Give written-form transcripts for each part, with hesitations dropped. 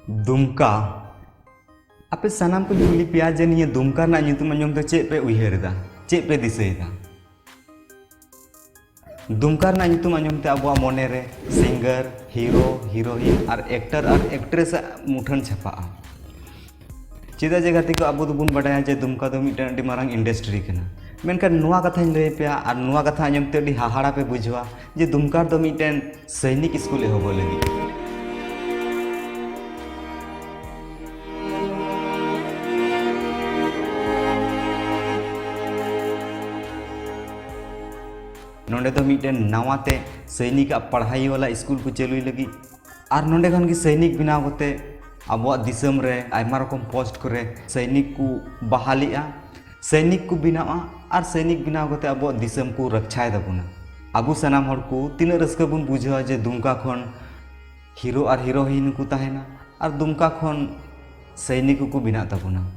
दुमका आपे सानाम को कुली पिया जे निये दुमका ना nyutum anjom te चेक पे उयहरदा चेक पे दिसैदा दुमका ना nyutum anjom te abwa मोने रे सिंगर हीरो हीरोइन और एक्टर और एक्ट्रेस मुठन छापा चेदा जे गाती को अबो दुबुन बडाया जे दुमका दो मिटन अडी मारांग इंडस्ट्री कना मेनका नुआ कथा लय पे और नुआ कथा अंजम ते अडी हाहाड़ा पे बुझवा जे दुमका दो मिटन सैनिक स्कूल एहोबो लगी नोंडे दो मिटन नवाते सैनिक पढ़ाई वाला स्कूल को चलुई लगी और नोंडे खन की सैनिक बनाव होते अबुआ दिसम रे आयमा रकम पोस्ट करे सैनिक को बहालिया सैनिक को बनावा और सैनिक बनाव होते अबुआ दिसम को रक्षाय दबुना अबु सनाम हर को तीना रस्का बुन बुझा जे दुमका खन हीरो और हीरोइन को ताहेना और दुमका खन सैनिक को बिना तबुना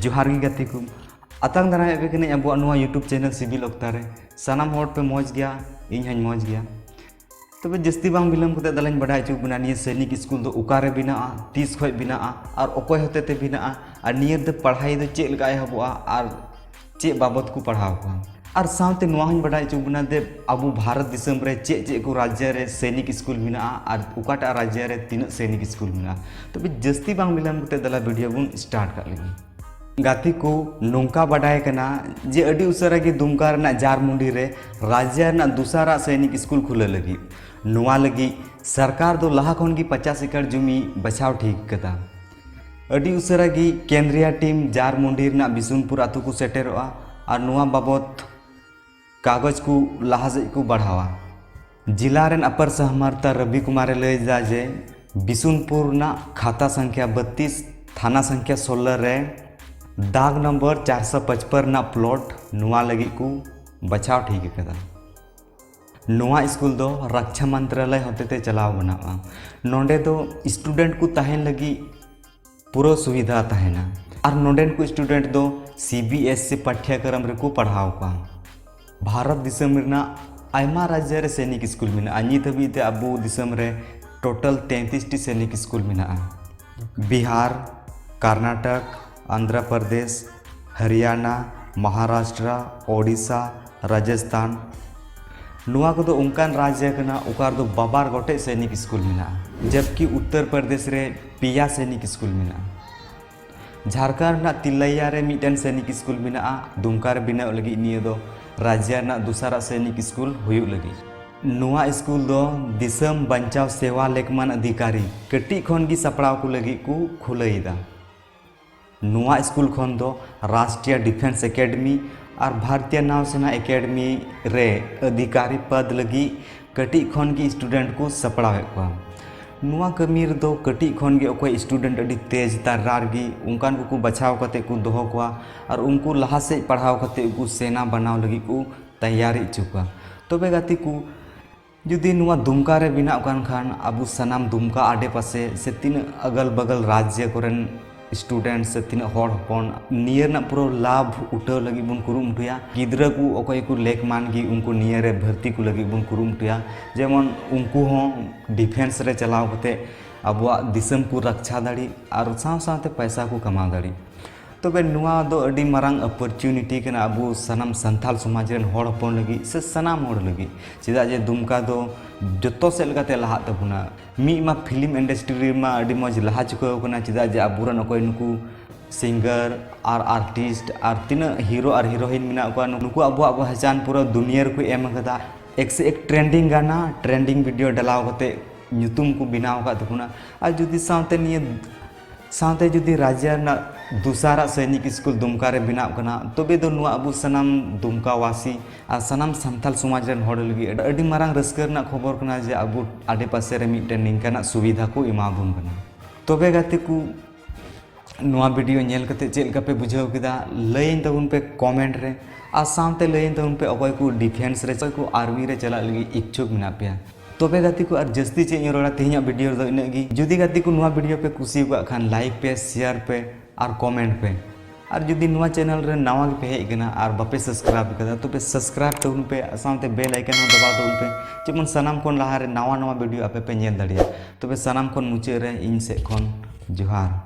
जोहार गति को अतंग दाना एबे अब यूट्यूब चैनल सिविल अक्तारे सानाम होड़ पे मौज गया इन हन मौज गया तबे जस्ती बांग बिलम कते दलाइन बड़ा चुक बना निये सैनिक स्कूल दो उकारे बिना तीस खय बिना और अकोय होते ते बिना और निये दे पढ़ाई दो चेक लगा हबुआ और चेक बाबत को पढ़ाव को और साथ नुआ हन बड़ा चुक बना दे अबु भारत दिसम रे चेक को राज्य रे सैनिक स्कूल बिना और उकाटा राज्य रे तीन सैनिक स्कूल बिना तबे जस्ती बांग बिलम कते दला वीडियो बुन स्टार्ट कर लगी गाती को नौका बढ़ाए कना जे अडी उसरा के दुमका रना जारमुंडी रे राज्य रना दूसरा सैनिक स्कूल खुले लगी नुआ लगी सरकार दो लहा खन की 50 एकड़ जमी बचाव ठीक कदा अडी उसरा की केंद्रीय टीम जारमुंडी रना बिशुनपुर आतु को सेटेरोआ और नुआ बाबत कागज को लहा से को बढ़ावा जिला रेन अपर सहमर्ता रवि कुमार लय जा जे बिशुनपुर ना खाता संख्या 32 थाना संख्या 16 रे दाग नंबर 455 ना प्लॉट नुआ लगी को बचाव ठीक कदा नुआ स्कूल दो रक्षा मंत्रालय होते ते चलाव बनावा नोंडे दो स्टूडेंट को तहन लगी पूरा सुविधा तहना और नोंडेन को स्टूडेंट दो CBSE पाठ्यक्रम रे को पढ़ाव का भारत दिसम रेना आयमा राज्य रे सैनिक स्कूल में अनी तभी ते अबू दिसम रे टोटल 33 टी सैनिक स्कूल में बिहार कर्नाटक आंध्र प्रदेश हरियाणा महाराष्ट्र ओडिशा राजस्थान नुआ को उनकान राज्य कना उकार दो बाबार गोटे सैनिक स्कूल में जबकि उत्तर प्रदेश रे पिया सैनिक स्कूल में झारखंड ना तिलैया रे मिटन सैनिक स्कूल में दुमका रे बिना लगी निये दो राज्य ना दूसरा सैनिक स्कूल हुई लगी नुआ स्कूल दो दिसम बंचाव सेवा लेखमान अधिकारी कटी खन की सपड़ाव को लगी को खुलैदा नुआ स्कूल खन दो राष्ट्रीय डिफेंस एकेडमी और भारतीय नौसेना एकेडमी रे अधिकारी पद लगी कटी खन की स्टूडेंट को सपड़ावे को नुआ कमीर दो कटी खन के ओको स्टूडेंट अडी तेज तर्रार गी उनकान को बचाव कते को दोहो को और उनको लहा से पढ़ाव कते को सेना बनाव लगी को तैयारी चुका तबे गाती को जुदी नुआ दुमका रे बिना कान खान अबु सनाम दुमका आडे पासे से तीन अगल बगल राज्य कोरेन स्टूडेंट से तीन हॉर हपन नियर ना पूरा लाभ उठाव लगी बुन कुरुमुटुया गिद्रा को अकोय को लेक मान गी उनको नियर रे भर्ती को लगी बुन कुरुमुटुया जेमन उनको हो डिफेंस रे चलाव कते अबुआ दिसम को रक्षा दाड़ी और साथ साथ पैसा को कमा दाड़ी तबे नुआ दो अडी मारांग अपॉर्चुनिटी कना अबु सनाम संथाल समाज रेन हॉर हपन लगी से सनाम हॉर लगी चेदा जे दुमका दो जतो से लगाते लहा तबुना मी मा फिल्म इंडस्ट्री मा अडी मज लहा चुका कना चेदा जे अबुरन अकोय नुकु सिंगर और आर्टिस्ट और तीन हीरो और हीरोइन मिना को नुकु अबुआ पहचान पूरा दुनिया रे को एम कदा एक से एक ट्रेंडिंग गाना ट्रेंडिंग वीडियो डलाव कते ᱧᱩᱛᱩᱢ को बनाव का तबुना और जुदी साथे निये साथे जुदी राज्य ना दूसरा सैनिक स्कूल दुमका रे बनाव कना तबे दो नुआ अबु सनाम दुमका वासी और सनाम संथाल समाज रेन होड़ लगी अडी मारांग रस्कर ना खबर कना जे अबु आडे पासे रे मिटन निंकाना सुविधा को एमाबुन कना तबे गाते को नुआ वीडियो नेल कते चेल का पे बुझाव किदा लयन तबुन पे कमेंट रे और साथे लयन तबुन पे अकोय को डिफेंस रे को आर्मी रे चला लगी इच्छुक मिना पे तबे गाती को और जस्ती चे रोड़ा तेहना वीडियो दो इनगी जुदी गाती को नुआ वीडियो पे कुसी को खान लाइक पे शेयर पे और कमेंट पे और जुदी नुआ चैनल रे नवा पे हेज कना और बापे सब्सक्राइब कदा तो पे सब्सक्राइब तबन पे साथे बेल आइकन हो दबा तबन पे जेमन सनाम कोन लहा रे नवा नवा वीडियो आपे पे नेल दाड़िया तो पे सनाम कोन मुचे रे इन से कोन जोहार।